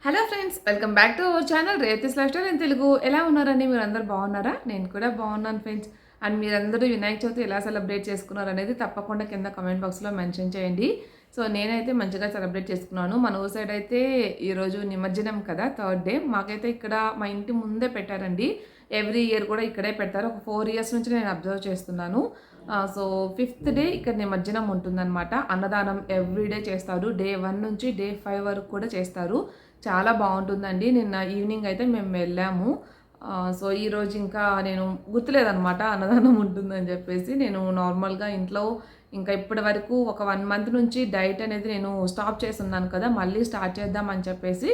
Hello friends, welcome back to our channel రేతిస్ lifestyle in Telugu. ఎలా ఉన్నారండి? మీరు అందరు బాగున్నారా? నేను కూడా బాగున్నాను ఫ్రెండ్స్. అండ్ మీరందరూ వినాయక చవితి ఎలా సెలబ్రేట్ చేసుకున్నారు అనేది తప్పకుండా కింద కామెంట్ బాక్స్లో మెన్షన్ చేయండి. సో నేనైతే మంచిగా సెలబ్రేట్ చేసుకున్నాను. మన ఊరు సైడ్ అయితే ఈరోజు నిమజ్జనం కదా, థర్డ్ డే. మాకైతే ఇక్కడ మా ఇంటి ముందే పెట్టారండి. ఎవ్రీ ఇయర్ కూడా ఇక్కడే పెడతారు. ఒక 4 ఇయర్స్ నుంచి నేను అబ్జర్వ్ చేస్తున్నాను. సో 5th డే ఇక్కడ నిమజ్జనం ఉంటుందన్నమాట. అన్నదానం ఎవ్రీడే చేస్తారు. డే 1 నుంచి డే 5 వరకు కూడా చేస్తారు. చాలా బాగుంటుందండి. నిన్న ఈవినింగ్ అయితే మేము వెళ్ళాము. సో ఈరోజు ఇంకా నేను గుర్తులేదనమాట అన్నదానం ఉంటుందని చెప్పేసి. నేను నార్మల్గా ఇంట్లో ఇంకా ఇప్పటి వరకు ఒక 1 మంత్ నుంచి డైట్ అనేది నేను స్టాప్ చేస్తున్నాను కదా, మళ్ళీ స్టార్ట్ చేద్దామని చెప్పేసి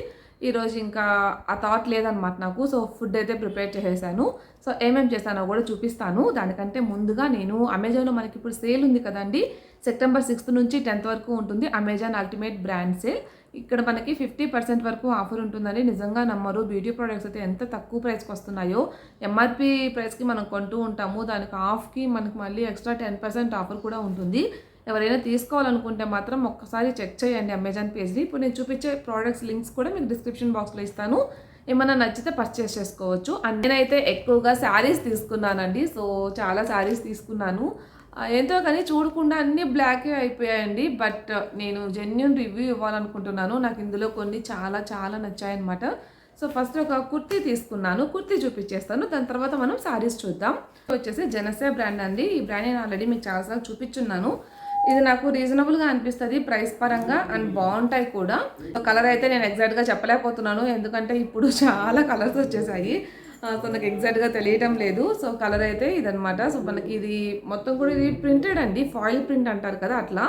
ఈరోజు ఇంకా ఆ థాట్ లేదనమాట నాకు. సో ఫుడ్ అయితే ప్రిపేర్ చేసేసాను. సో ఏమేమి చేస్తానో కూడా చూపిస్తాను. దానికంటే ముందుగా నేను అమెజాన్లో మనకి ఇప్పుడు సేల్ ఉంది కదండి, సెప్టెంబర్ 6th నుంచి 10th వరకు ఉంటుంది. Amazon ultimate brand sale. ఇక్కడ మనకి 50% వరకు ఆఫర్ ఉంటుందని నిజంగా నమ్మరు. బ్యూటీ ప్రోడక్ట్స్ అయితే ఎంత తక్కువ ప్రైస్కి వస్తున్నాయో. ఎంఆర్పి ప్రైస్కి మనం కొంటూ ఉంటాము, దానికి ఆఫ్కి మనకి మళ్ళీ ఎక్స్ట్రా 10% ఆఫర్ కూడా ఉంటుంది. ఎవరైనా తీసుకోవాలనుకుంటే మాత్రం ఒక్కసారి చెక్ చేయండి అమెజాన్ పేజ్ని. ఇప్పుడు నేను చూపించే ప్రోడక్ట్స్ లింక్స్ కూడా మీకు డిస్క్రిప్షన్ బాక్స్లో ఇస్తాను. ఏమన్నా నచ్చితే పర్చేస్ చేసుకోవచ్చు. అండ్ నేనైతే ఎక్కువగా శారీస్ తీసుకున్నానండి. సో చాలా శారీస్ తీసుకున్నాను. ఎంతో కానీ చూడకుండా అన్నీ బ్లాకే అయిపోయాయండి. బట్ నేను జెన్యూన్ రివ్యూ ఇవ్వాలనుకుంటున్నాను. నాకు ఇందులో కొన్ని చాలా చాలా నచ్చాయన్నమాట. సో ఫస్ట్ ఒక కుర్తీ తీసుకున్నాను. కుర్తీ చూపించేస్తాను, దాని తర్వాత మనం శారీస్ చూద్దాం. వచ్చేసి జనసే బ్రాండ్ అండి. ఈ బ్రాండ్ నేను ఆల్రెడీ మీకు చాలాసార్లు చూపించున్నాను. ఇది నాకు రీజనబుల్గా అనిపిస్తుంది ప్రైస్ పరంగా, అండ్ బాగుంటాయి కూడా. కలర్ అయితే నేను ఎగ్జాక్ట్గా చెప్పలేకపోతున్నాను, ఎందుకంటే ఇప్పుడు చాలా కలర్స్ వచ్చేసాయి. సో నాకు ఎగ్జాక్ట్గా తెలియటం లేదు. సో కలర్ అయితే ఇదనమాట. సో మనకి ఇది మొత్తం కూడా ఇది ప్రింటెడ్ అండి, ఫాయిల్ ప్రింట్ అంటారు కదా అట్లా.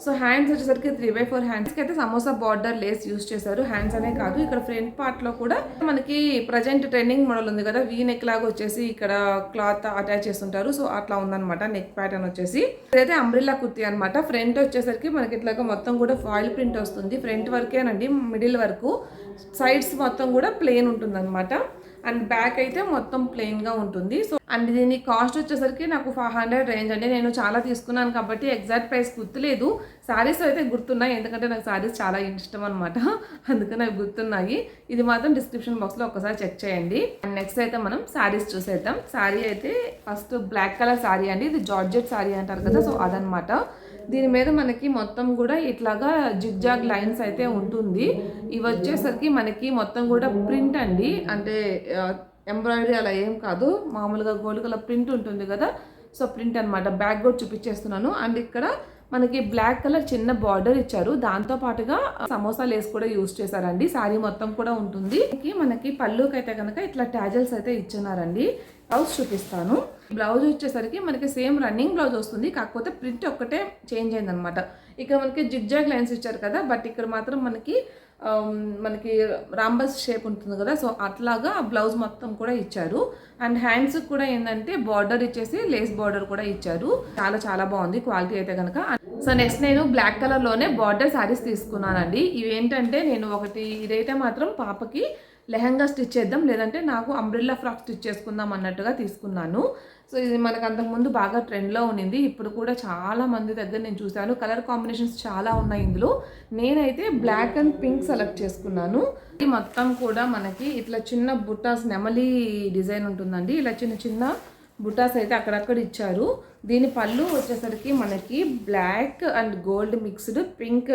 సో హ్యాండ్స్ వచ్చేసరికి 3/4 హ్యాండ్స్కి అయితే సమోసా బార్డర్ లేస్ యూస్ చేశారు. హ్యాండ్స్ అనే కాదు, ఇక్కడ ఫ్రంట్ పార్ట్లో కూడా మనకి ప్రజెంట్ ట్రెండింగ్ మోడల్ ఉంది కదా, వీ నెక్ లాగా వచ్చేసి ఇక్కడ క్లాత్ అటాచ్ చేస్తుంటారు. సో అట్లా ఉందన్నమాట నెక్ ప్యాటర్న్ వచ్చేసి. ఇదైతే అంబ్రిల్లా కుర్తీ అనమాట. ఫ్రంట్ వచ్చేసరికి మనకి ఇట్లాగా మొత్తం కూడా ఫాయిల్ ప్రింట్ వస్తుంది. ఫ్రంట్ వరకేనండి, మిడిల్ వరకు. సైడ్స్ మొత్తం కూడా ప్లెయిన్ ఉంటుంది అనమాట. అండ్ బ్యాక్ అయితే మొత్తం ప్లెయిన్గా ఉంటుంది. సో అండ్ దీని కాస్ట్ వచ్చేసరికి నాకు 500 రేంజ్ అండి. నేను చాలా తీసుకున్నాను కాబట్టి ఎగ్జాక్ట్ ప్రైస్ గుర్తులేదు. శారీస్ అయితే గుర్తున్నాయి, ఎందుకంటే నాకు శారీస్ చాలా ఇష్టం అనమాట, అందుకని నాకు గుర్తున్నాయి. ఇది మాత్రం డిస్క్రిప్షన్ బాక్స్లో ఒకసారి చెక్ చేయండి. అండ్ నెక్స్ట్ అయితే మనం శారీస్ చూసేద్దాం. శారీ అయితే ఫస్ట్ బ్లాక్ కలర్ శారీ అండి. ఇది జార్జెట్ శారీ అంటారు కదా, సో అదనమాట. దీని మీద మనకి మొత్తం కూడా ఇట్లాగా జిగ్జాగ్ లైన్స్ అయితే ఉంటుంది. ఇవి వచ్చేసరికి మనకి మొత్తం కూడా ప్రింట్ అండి, అంటే ఎంబ్రాయిడరీ అలా ఏం కాదు, మామూలుగా గోల్డ్ కలర్ ప్రింట్ ఉంటుంది కదా, సో ప్రింట్ అనమాట. బ్యాక్ కూడా చూపించేస్తున్నాను. అండ్ ఇక్కడ మనకి బ్లాక్ కలర్ చిన్న బార్డర్ ఇచ్చారు, దాంతో పాటుగా సమోసా లేస్ కూడా యూజ్ చేశారండి. శారీ మొత్తం కూడా ఉంటుంది. మనకి పళ్ళుకి అయితే కనుక ఇట్లా టాజల్స్ అయితే ఇచ్చినారండి. బ్లౌజ్ చూపిస్తాను. బ్లౌజ్ వచ్చేసరికి మనకి సేమ్ రన్నింగ్ బ్లౌజ్ వస్తుంది, కాకపోతే ప్రింట్ ఒక్కటే చేంజ్ అయింది అనమాట. ఇక్కడ మనకి జిగ్జాగ్ లైన్స్ ఇచ్చారు కదా, బట్ ఇక్కడ మాత్రం మనకి రాంబస్ షేప్ ఉంటుంది కదా, సో అట్లాగా బ్లౌజ్ మొత్తం కూడా ఇచ్చారు. అండ్ హ్యాండ్స్ కూడా ఏంటంటే బార్డర్ ఇచ్చేసి లేస్ బార్డర్ కూడా ఇచ్చారు. చాలా చాలా బాగుంది క్వాలిటీ అయితే కనుక. సో నెక్స్ట్ నేను బ్లాక్ కలర్లోనే బార్డర్ శారీస్ తీసుకున్నానండి. ఇవి ఏంటంటే నేను ఒకటి ఇదైతే మాత్రం పాపకి లెహంగా స్టిచ్ చేద్దాం, లేదంటే నాకు అంబ్రెల్లా ఫ్రాక్ స్టిచ్ చేసుకుందాం అన్నట్టుగా తీసుకున్నాను. సో ఇది మనకు అంతకుముందు బాగా ట్రెండ్లో ఉన్నింది. ఇప్పుడు కూడా చాలా మంది దగ్గర నేను చూశాను. కలర్ కాంబినేషన్స్ చాలా ఉన్నాయి ఇందులో. నేనైతే బ్లాక్ అండ్ పింక్ సెలెక్ట్ చేసుకున్నాను. ఇది మొత్తం కూడా మనకి ఇట్లా చిన్న బుట్టాస్ నెమలి డిజైన్ ఉంటుందండి. ఇలా చిన్న చిన్న బుట్టాస్ అయితే అక్కడక్కడ ఇచ్చారు. దీని పళ్ళు వచ్చేసరికి మనకి black and gold mixed, pink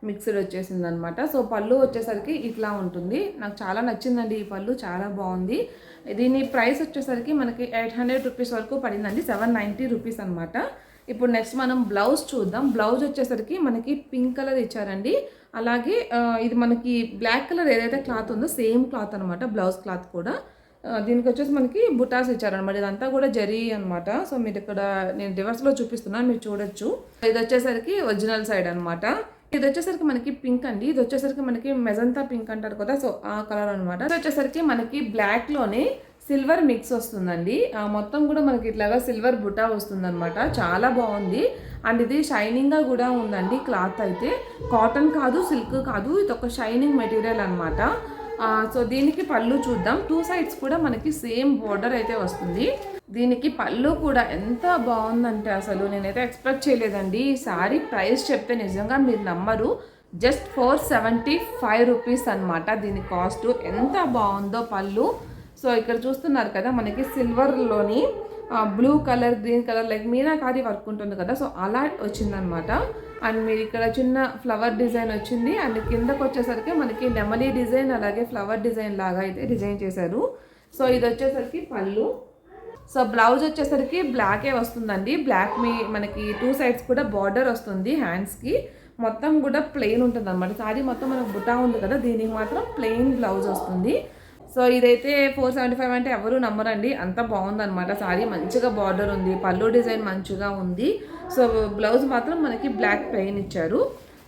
mixed వచ్చేసింది అనమాట. సో పళ్ళు వచ్చేసరికి ఇట్లా ఉంటుంది. నాకు చాలా నచ్చిందండి ఈ పళ్ళు, చాలా బాగుంది. దీని ప్రైస్ వచ్చేసరికి మనకి 800 రూపీస్ వరకు పడిందండి, 790 రూపీస్ అనమాట. ఇప్పుడు నెక్స్ట్ మనం బ్లౌజ్ చూద్దాం. బ్లౌజ్ వచ్చేసరికి మనకి పింక్ కలర్ ఇచ్చారండి. అలాగే ఇది మనకి బ్లాక్ కలర్ ఏదైతే క్లాత్ ఉందో సేమ్ క్లాత్ అనమాట, బ్లౌజ్ క్లాత్ కూడా. దీనికి వచ్చేసి మనకి బుటాస్ ఇచ్చారనమాట. ఇదంతా కూడా జరీ అనమాట. సో మీరు ఇక్కడ నేను రివర్స్లో చూపిస్తున్నాను, మీరు చూడొచ్చు. ఇది వచ్చేసరికి ఒరిజినల్ సైడ్ అనమాట. ఇది వచ్చేసరికి మనకి పింక్ అండి. ఇది వచ్చేసరికి మనకి మెజంతా పింక్ అంటారు కదా, సో ఆ కలర్ అనమాట. ఇది వచ్చేసరికి మనకి బ్లాక్లోనే సిల్వర్ మిక్స్ వస్తుందండి. మొత్తం కూడా మనకి ఇట్లాగా సిల్వర్ బుటా వస్తుందన్నమాట. చాలా బాగుంది. అండ్ ఇది షైనింగ్గా కూడా ఉందండి. క్లాత్ అయితే కాటన్ కాదు, సిల్క్ కాదు, ఇది ఒక షైనింగ్ మెటీరియల్ అనమాట. సో దీనికి పళ్ళు చూద్దాం. 2 సైడ్స్ కూడా మనకి సేమ్ బోర్డర్ అయితే వస్తుంది. దీనికి పళ్ళు కూడా ఎంత బాగుందంటే అసలు నేనైతే ఎక్స్పెక్ట్ చేయలేదండి. ఈ శారీ ప్రైస్ చెప్తే నిజంగా మీరు నమ్మరు. జస్ట్ 475 రూపీస్ అనమాట దీని కాస్ట్. ఎంత బాగుందో పళ్ళు. సో ఇక్కడ చూస్తున్నారు కదా మనకి సిల్వర్లోని blue colour, green colour like meenakari work ఉంటుంది కదా, సో అలా వచ్చిందనమాట. అండ్ మీరు ఇక్కడ చిన్న ఫ్లవర్ డిజైన్ వచ్చింది. అండ్ కిందకు వచ్చేసరికి మనకి నెమలి డిజైన్ అలాగే ఫ్లవర్ డిజైన్ లాగా అయితే డిజైన్ చేశారు. సో ఇది వచ్చేసరికి పళ్ళు. సో బ్లౌజ్ వచ్చేసరికి బ్లాకే వస్తుందండి. బ్లాక్ మనకి 2 సైడ్స్ కూడా బార్డర్ వస్తుంది. హ్యాండ్స్కి మొత్తం కూడా ప్లెయిన్ ఉంటుంది అనమాట. సారీ మొత్తం మనకు బుటా ఉంది కదా, దీనికి మాత్రం ప్లెయిన్ బ్లౌజ్ వస్తుంది. సో ఇదైతే 475 అంటే ఎవరు నమ్మరండి, అంత బాగుందనమాట. సారీ మంచిగా బార్డర్ ఉంది, పళ్ళు డిజైన్ మంచిగా ఉంది. సో బ్లౌజ్ మాత్రం మనకి బ్లాక్ ప్లెయిన్ ఇచ్చారు.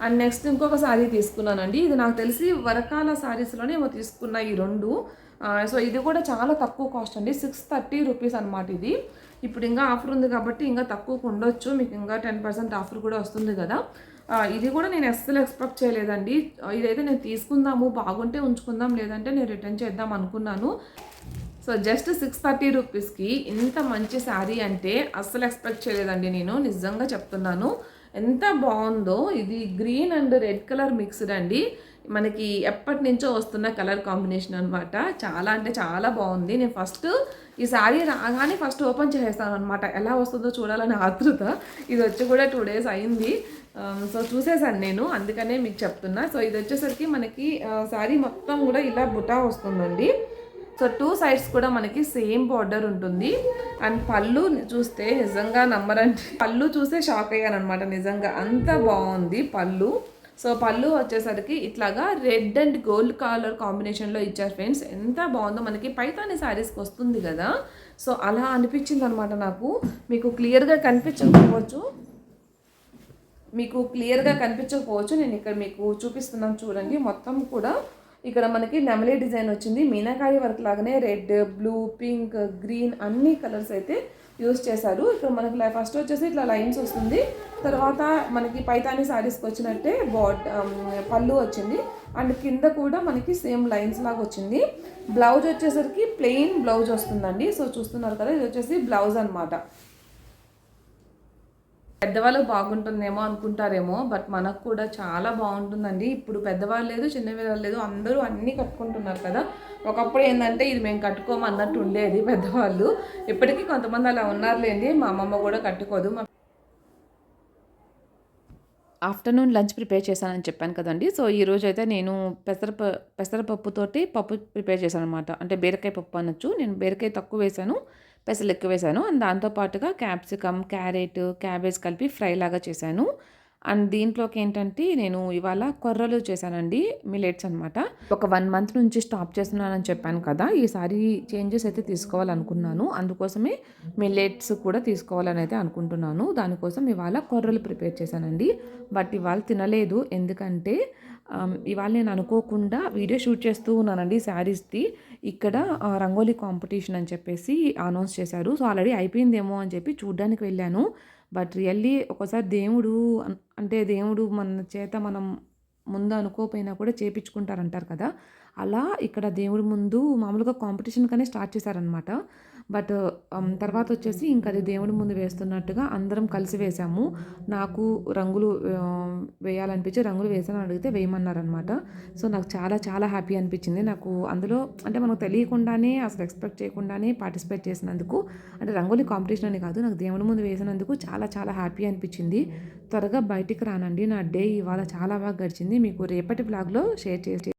అండ్ నెక్స్ట్ ఇంకొక సారీ తీసుకున్నానండి. ఇది నాకు తెలిసి వరకాల సారీస్లోనే ఏమో తీసుకున్న ఈ రెండు. సో ఇది కూడా చాలా తక్కువ కాస్ట్ అండి, 630 రూపీస్ అనమాట ఇది. ఇప్పుడు ఇంకా ఆఫర్ ఉంది కాబట్టి ఇంకా తక్కువకు ఉండొచ్చు, మీకు ఇంకా 10% ఆఫర్ కూడా వస్తుంది కదా. ఇది కూడా నేను అస్సలు ఎక్స్పెక్ట్ చేయలేదండి. ఇదైతే నేను తీసుకుందాము, బాగుంటే ఉంచుకుందాం, లేదంటే నేను రిటర్న్ చేద్దాం అనుకున్నాను. సో జస్ట్ 630 రూపీస్కి ఇంత మంచి శారీ అంటే అస్సలు ఎక్స్పెక్ట్ చేయలేదండి నేను, నిజంగా చెప్తున్నాను. ఎంత బాగుందో. ఇది green and red colour mixed అండి, మనకి ఎప్పటి నుంచో వస్తున్న కలర్ కాంబినేషన్ అనమాట. చాలా అంటే చాలా బాగుంది. నేను ఫస్ట్ ఈ శారీ రాగానే ఫస్ట్ ఓపెన్ చేసేస్తాను అనమాట, ఎలా వస్తుందో చూడాలని ఆతృత. ఇది వచ్చి కూడా 2 డేస్ అయింది. సో చూసేసాను నేను, అందుకనే మీకు చెప్తున్నా. సో ఇది వచ్చేసరికి మనకి శారీ మొత్తం కూడా ఇలా బుటా వస్తుందండి. సో 2 సైడ్స్ కూడా మనకి సేమ్ బార్డర్ ఉంటుంది. అండ్ పళ్ళు చూస్తే నిజంగా నమ్మరండి, పళ్ళు చూస్తే షాక్ అయ్యాను అనమాట, నిజంగా అంత బాగుంది పళ్ళు. సో పళ్ళు వచ్చేసరికి ఇట్లాగా రెడ్ అండ్ గోల్డ్ కలర్ కాంబినేషన్లో ఇచ్చారు ఫ్రెండ్స్. ఎంత బాగుందో, మనకి పైతాని శారీస్కి వస్తుంది కదా, సో అలా అనిపించింది అనమాట నాకు. మీకు క్లియర్గా కనిపించకపోవచ్చు, నేను ఇక్కడ మీకు చూపిస్తున్నాను చూడండి. మొత్తం కూడా ఇక్కడ మనకి నెమలి డిజైన్ వచ్చింది, మీనాకారి వర్క్ లాగానే రెడ్, బ్లూ, పింక్, గ్రీన్ అన్ని కలర్స్ అయితే యూస్ చేశారు. ఇక్కడ మనకి ఫస్ట్ వచ్చేసి ఇట్లా లైన్స్ వస్తుంది, తర్వాత మనకి పైతాని శారీస్కి వచ్చినట్టే పళ్ళు వచ్చింది. అండ్ కింద కూడా మనకి సేమ్ లైన్స్ లాగా వచ్చింది. బ్లౌజ్ వచ్చేసరికి ప్లెయిన్ బ్లౌజ్ వస్తుందండి. సో చూస్తున్నారు కదా, ఇది వచ్చేసి బ్లౌజ్ అనమాట. పెద్దవాళ్ళు బాగుంటుందేమో అనుకుంటారేమో, బట్ మనకు కూడా చాలా బాగుంటుందండి. ఇప్పుడు పెద్దవాళ్ళు లేదు, చిన్నవాళ్ళు లేదు, అందరూ అన్నీ కట్టుకుంటున్నారు కదా. ఒకప్పుడు ఏంటంటే ఇది మేము కట్టుకోము అన్నట్టు ఉండేది పెద్దవాళ్ళు. ఇప్పటికీ కొంతమంది అలా ఉన్నారులేండి, మా అమ్మమ్మ కూడా కట్టుకోదు. ఆఫ్టర్నూన్ లంచ్ ప్రిపేర్ చేశానని చెప్పాను కదండి. సో ఈరోజు అయితే నేను పెసరపప్పుతోటి పప్పు ప్రిపేర్ చేశాను అనమాట. అంటే బీరకాయ పప్పు అనొచ్చు. నేను బీరకాయ తక్కువ వేశాను, పెసలు ఎక్కువ వేశాను. అండ్ దాంతోపాటుగా క్యాప్సికమ్, క్యారెట్, క్యాబేజ్ కలిపి ఫ్రై లాగా చేశాను. అండ్ దీంట్లోకి ఏంటంటే నేను ఇవాళ కొర్రలు చేశానండి, మిలెట్స్ అనమాట. ఒక 1 మంత్ నుంచి స్టాప్ చేస్తున్నానని చెప్పాను కదా, ఈసారి చేంజెస్ అయితే తీసుకోవాలనుకున్నాను. అందుకోసమే మిలెట్స్ కూడా తీసుకోవాలని అయితే అనుకుంటున్నాను. దానికోసం ఇవాళ కొర్రలు ప్రిపేర్ చేశానండి. బట్ ఇవాళ తినలేదు, ఎందుకంటే ఇవాళ నేను అనుకోకుండా వీడియో షూట్ చేస్తూ ఉన్నానండి శారీస్ది. ఇక్కడ రంగోలీ కాంపిటీషన్ అని చెప్పేసి అనౌన్స్ చేశారు. సో ఆల్రెడీ అయిపోయిందేమో అని చెప్పి చూడ్డానికి వెళ్ళాను. బట్ రియల్లీ ఒకసారి దేవుడు మన చేత మనం ముందు అనుకోకపోయినా కూడా చేపించుకుంటారంటారు కదా, అలా ఇక్కడ దేవుడి ముందు మామూలుగా కాంపిటీషన్ కానీ స్టార్ట్ చేశారనమాట. బట్ తర్వాత వచ్చేసి ఇంకా అది దేవుడి ముందు వేస్తున్నట్టుగా అందరం కలిసి వేసాము. నాకు రంగులు వేయాలనిపించి రంగులు వేసాను అడిగితే వేయమన్నారనమాట. సో నాకు చాలా చాలా హ్యాపీ అనిపించింది. నాకు అందులో అంటే మనకు తెలియకుండానే అసలు ఎక్స్పెక్ట్ చేయకుండానే పార్టిసిపేట్ చేసినందుకు, అంటే రంగోలీ కాంపిటీషన్ అని కాదు, నాకు దేవుడి ముందు వేసినందుకు చాలా చాలా హ్యాపీ అనిపించింది. త్వరగా బయటికి రానండి, నా డే ఇవాళ చాలా బాగా గడిచింది. మీకు రేపటి బ్లాగ్లో షేర్ చేసి